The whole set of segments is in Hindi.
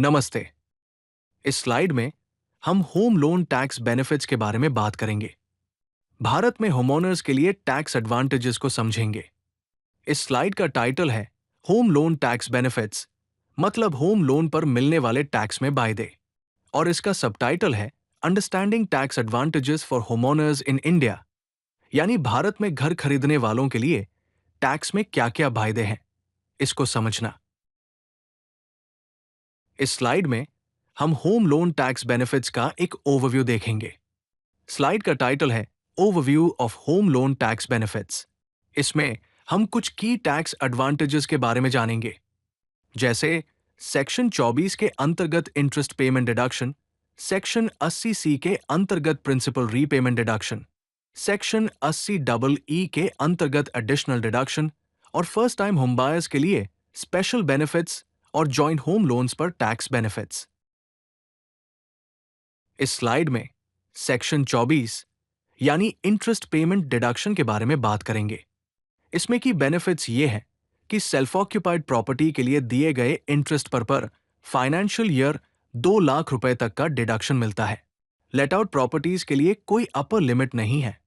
नमस्ते। इस स्लाइड में हम होम लोन टैक्स बेनिफिट्स के बारे में बात करेंगे। भारत में होमओनर्स के लिए टैक्स एडवांटेजेस को समझेंगे। इस स्लाइड का टाइटल है होम लोन टैक्स बेनिफिट्स, मतलब होम लोन पर मिलने वाले टैक्स में वायदे। और इसका सबटाइटल है understanding tax advantages for homeowners in India, यानी भारत में घर खरीदने वालों के लिए टैक्स में क्या क्या फायदे हैं, इसको समझना। इस स्लाइड में हम होम लोन टैक्स बेनिफिट्स का एक ओवरव्यू देखेंगे। स्लाइड का टाइटल है overview of home loan tax benefits. इसमें हम कुछ की टैक्स एडवांटेजेस के बारे में जानेंगे, जैसे सेक्शन 24 के अंतर्गत interest payment deduction, section 80 C के अंतर्गत principal repayment deduction, section 80 double E के अंतर्गत एडिशनल डिडक्शन और फर्स्ट टाइम होम बायर्स के लिए स्पेशल बेनिफिट्स और जॉइंट होम लोन्स पर टैक्स बेनिफिट्स। इस स्लाइड में सेक्शन 24 यानी इंटरेस्ट पेमेंट डिडक्शन के बारे में बात करेंगे। इसमें की बेनिफिट्स ये हैं कि सेल्फ ऑक्यूपाइड प्रॉपर्टी के लिए दिए गए इंटरेस्ट पर फाइनेंशियल ईयर 2 लाख रुपए तक का डिडक्शन मिलता है। लेट आउट प्रॉपर्टीज के लिए कोई अपर लिमिट नहीं है,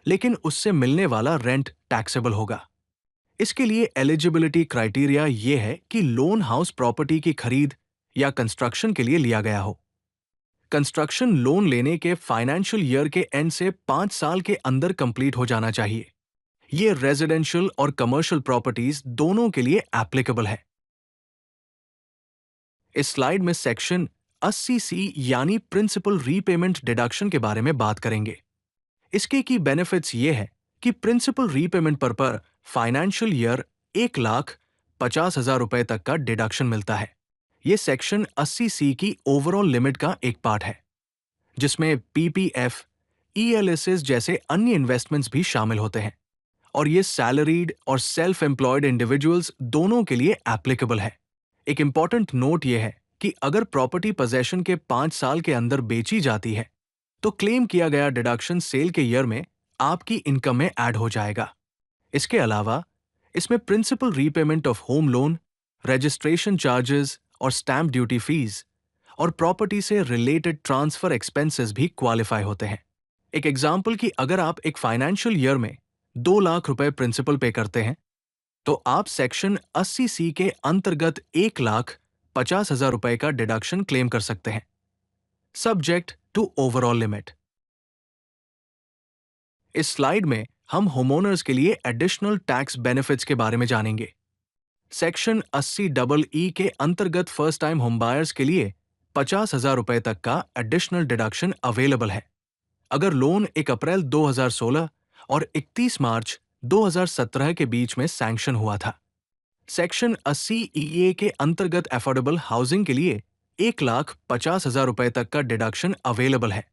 लेकिन उससे मिलने वाला रेंट टैक्सेबल होगा। इसके लिए एलिजिबिलिटी क्राइटेरिया ये है कि लोन हाउस प्रॉपर्टी की खरीद या कंस्ट्रक्शन के लिए लिया गया हो। कंस्ट्रक्शन लोन लेने के फाइनेंशियल ईयर के एंड से 5 साल के अंदर कंप्लीट हो जाना चाहिए। ये रेजिडेंशियल और कमर्शियल प्रॉपर्टीज दोनों के लिए एप्लीकेबल है। इस स्लाइड में सेक्शन 80 सी यानी प्रिंसिपल रीपेमेंट डिडक्शन के बारे में बात करेंगे। इसके की बेनिफिट्स ये है कि प्रिंसिपल रीपेमेंट पर फाइनेंशियल ईयर 1,50,000 रुपए तक का डिडक्शन मिलता है। ये सेक्शन 80 सी की ओवरऑल लिमिट का एक पार्ट है, जिसमें पीपीएफ, ईएलएसएस जैसे अन्य इन्वेस्टमेंट्स भी शामिल होते हैं, और ये सैलरीड और सेल्फ एम्प्लॉयड इंडिविजुअल्स दोनों के लिए एप्लीकेबल है। एक इंपॉर्टेंट नोट यह है कि अगर प्रॉपर्टी पोजेशन के 5 साल के अंदर बेची जाती है, तो क्लेम किया गया डिडक्शन सेल के ईयर में आपकी इनकम में ऐड हो जाएगा। इसके अलावा इसमें principal repayment of home loan, registration charges और स्टैंप ड्यूटी फीस और प्रॉपर्टी से रिलेटेड ट्रांसफर एक्सपेंसेस भी क्वालिफाई होते हैं। एक एग्जाम्पल कि अगर आप एक फाइनेंशियल ईयर में 2 लाख रुपए प्रिंसिपल पे करते हैं, तो आप सेक्शन 80 सी के अंतर्गत 1,50,000 रुपए का डिडक्शन क्लेम कर सकते हैं, सब्जेक्ट टू ओवरऑल लिमिट। इस स्लाइड में हम होमओनर्स के लिए एडिशनल टैक्स बेनिफिट्स के बारे में जानेंगे। सेक्शन 80 डबल ई के अंतर्गत फर्स्ट टाइम होम बायर्स के लिए 50,000 रुपए तक का एडिशनल डिडक्शन अवेलेबल है, अगर लोन 1 अप्रैल 2016 और 31 मार्च 2017 के बीच में सैंक्शन हुआ था। सेक्शन 80 ईए के अंतर्गत अफोर्डेबल हाउसिंग के लिए 1,50,000 रुपए तक का डिडक्शन अवेलेबल है,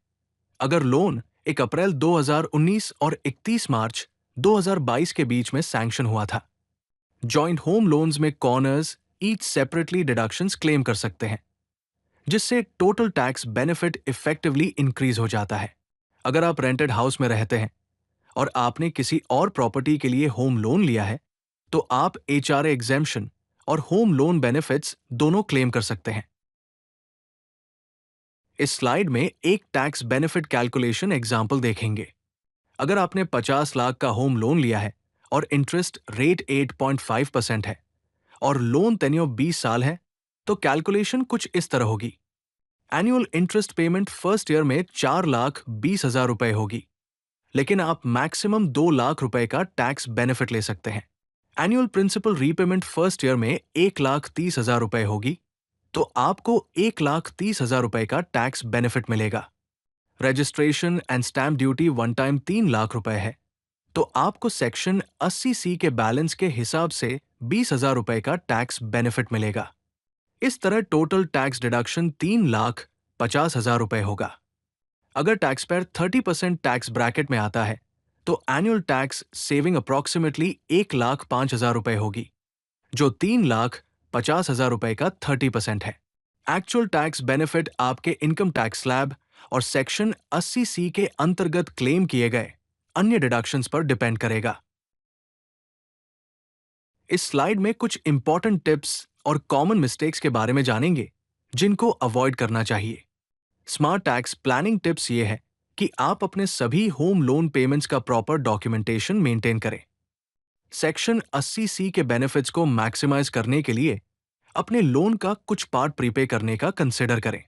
अगर लोन 1 अप्रैल 2019 और 31 मार्च 2022 के बीच में सैंक्शन हुआ था। जॉइंट होम लोन्स में corners each separately deductions claim कर सकते हैं, जिससे total tax benefit effectively increase हो जाता है। अगर आप रेंटेड हाउस में रहते हैं और आपने किसी और प्रॉपर्टी के लिए होम लोन लिया है, तो आप एचआरए एग्जेम्पशन और होम लोन बेनिफिट्स दोनों क्लेम कर सकते हैं। इस स्लाइड में एक टैक्स बेनिफिट कैलकुलेशन एग्जाम्पल देखेंगे। अगर आपने 50 लाख का होम लोन लिया है और इंटरेस्ट रेट 8.5% है और लोन टेन्योर 20 साल है, तो कैलकुलेशन कुछ इस तरह होगी। Annual interest payment first year में 4,20,000 रुपए होगी, लेकिन आप मैक्सिमम 2 लाख रुपए का टैक्स बेनिफिट ले सकते हैं। Annual principal repayment first year में 1,30,000 रुपए होगी, तो आपको 1,30,000 रुपए का टैक्स बेनिफिट मिलेगा। Registration and stamp duty one time 3 lakh रुपए है, तो आपको सेक्शन 80 सी के बैलेंस के हिसाब से 20,000 रुपए का टैक्स बेनिफिट मिलेगा। इस तरह टोटल टैक्स डिडक्शन 3,50,000 रुपए होगा। अगर टैक्स पेयर 30% टैक्स ब्रैकेट में आता है, तो एनुअल टैक्स सेविंग अप्रॉक्सीमेटली 1,05,000 रुपए होगी, जो 3,50,000 रुपए का 30% है। एक्चुअल टैक्स बेनिफिट आपके इनकम टैक्स स्लैब और सेक्शन 80 सी के अंतर्गत क्लेम किए गए अन्य डिडक्शंस पर डिपेंड करेगा। इस स्लाइड में कुछ इंपॉर्टेंट टिप्स और कॉमन मिस्टेक्स के बारे में जानेंगे, जिनको अवॉइड करना चाहिए। स्मार्ट टैक्स प्लानिंग टिप्स ये है कि आप अपने सभी होम लोन पेमेंट्स का प्रॉपर डॉक्यूमेंटेशन मेंटेन करें। सेक्शन 80C के बेनिफिट्स को मैक्सिमाइज करने के लिए अपने लोन का कुछ पार्ट प्रीपे करने का कंसिडर करें।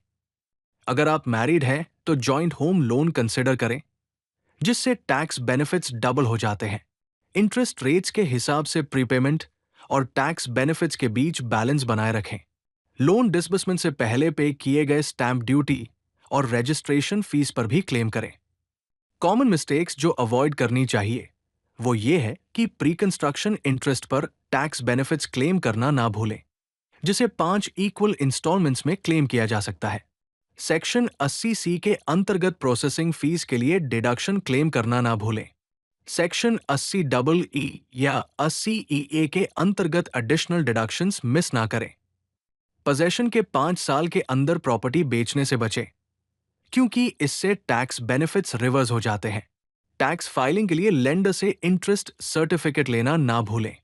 अगर आप मैरिड हैं तो जॉइंट होम लोन कंसिडर करें, जिससे टैक्स बेनिफिट्स डबल हो जाते हैं। इंटरेस्ट रेट्स के हिसाब से प्रीपेमेंट और टैक्स बेनिफिट्स के बीच बैलेंस बनाए रखें। लोन डिसबर्समेंट से पहले पे किए गए स्टैंप ड्यूटी और रजिस्ट्रेशन फीस पर भी क्लेम करें। कॉमन मिस्टेक्स जो अवॉइड करनी चाहिए वो ये है कि प्री कंस्ट्रक्शन इंटरेस्ट पर टैक्स बेनिफिट्स क्लेम करना ना भूलें, जिसे 5 इक्वल इंस्टॉलमेंट्स में क्लेम किया जा सकता है। सेक्शन 80C के अंतर्गत प्रोसेसिंग फीस के लिए डिडक्शन क्लेम करना ना भूलें। सेक्शन 80EE या 80EA के अंतर्गत एडिशनल डिडक्शंस मिस ना करें। पोजेशन के 5 साल के अंदर प्रॉपर्टी बेचने से बचें, क्योंकि इससे टैक्स बेनिफिट्स रिवर्स हो जाते हैं। टैक्स फाइलिंग के लिए लेंडर से इंटरेस्ट सर्टिफिकेट लेना ना भूलें।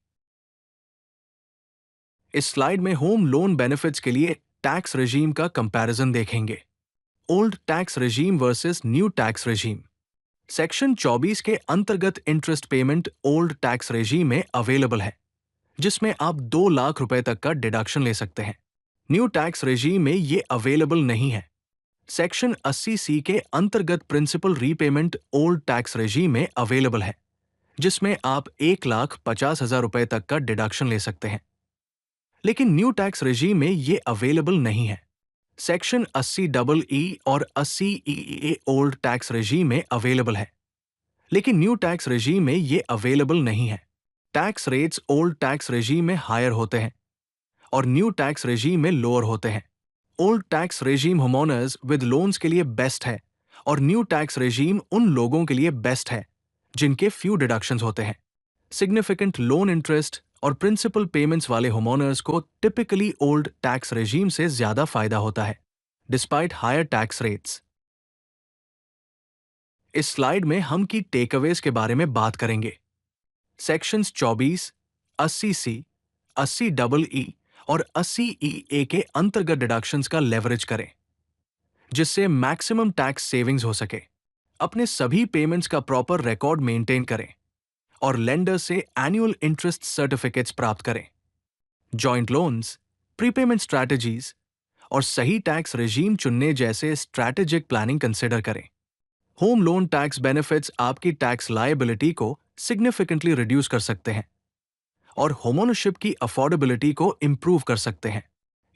इस स्लाइड में होम लोन बेनिफिट्स के लिए टैक्स रेजीम का कंपैरिजन देखेंगे। Old tax regime versus new tax regime. Section 24 के अंतर्गत interest payment old tax regime में अवेलेबल है, जिसमें आप 2 लाख रुपए तक का डिडक्शन ले सकते हैं। न्यू टैक्स रेजीम में ये अवेलेबल नहीं है। सेक्शन 80C के अंतर्गत principal repayment old tax regime में अवेलेबल है, जिसमें आप 1,50,000 रुपए तक का डिडक्शन ले सकते हैं। लेकिन न्यू टैक्स रेजीम में ये अवेलेबल नहीं है। सेक्शन 80EE और 80EA ओल्ड टैक्स रेजीम में अवेलेबल है, लेकिन न्यू टैक्स रेजीम में ये अवेलेबल नहीं है। Tax rates old tax regime में हायर होते हैं और न्यू टैक्स रेजीम में लोअर होते हैं। Old tax regime homeowners with loans के लिए बेस्ट है और न्यू टैक्स रेजीम उन लोगों के लिए बेस्ट है जिनके फ्यू डिडक्शंस होते हैं। सिग्निफिकेंट लोन इंटरेस्ट और प्रिंसिपल पेमेंट्स वाले होमओनर्स को टिपिकली ओल्ड टैक्स रेजीम से ज्यादा फायदा होता है, डिस्पाइट हायर टैक्स रेट्स। इस स्लाइड में हम की टेकअवेज के बारे में बात करेंगे। सेक्शंस 24, 80C, 80EE और 80EA के अंतर्गत डिडक्शंस का लेवरेज करें, जिससे मैक्सिमम टैक्स सेविंग्स हो सके। अपने सभी पेमेंट्स का प्रॉपर रिकॉर्ड मेंटेन करें और लेंडर से एनुअल इंटरेस्ट सर्टिफिकेट्स प्राप्त करें। जॉइंट लोन्स, प्रीपेमेंट स्ट्रैटेजीज और सही टैक्स रेजीम चुनने जैसे स्ट्रैटेजिक प्लानिंग कंसिडर करें। होम लोन टैक्स बेनिफिट्स आपकी टैक्स लायबिलिटी को सिग्निफिकेंटली रिड्यूस कर सकते हैं और होमओनरशिप की अफोर्डेबिलिटी को इंप्रूव कर सकते हैं।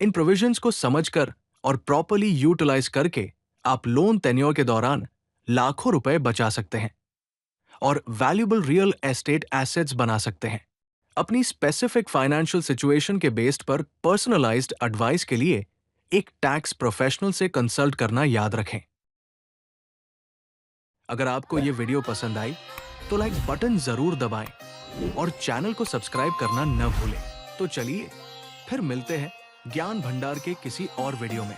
इन प्रोविजंस को समझकर और प्रॉपर्ली यूटिलाइज करके आप लोन टेन्योर के दौरान लाखों रुपए बचा सकते हैं और वैल्यूएबल रियल एस्टेट एसेट्स बना सकते हैं। अपनी स्पेसिफिक फाइनेंशियल सिचुएशन के बेस्ड पर पर्सनलाइज्ड एडवाइस के लिए एक टैक्स प्रोफेशनल से कंसल्ट करना याद रखें। अगर आपको ये वीडियो पसंद आई तो लाइक बटन जरूर दबाएं और चैनल को सब्सक्राइब करना न भूलें। तो चलिए फिर मिलते हैं ज्ञान भंडार के किसी और वीडियो में।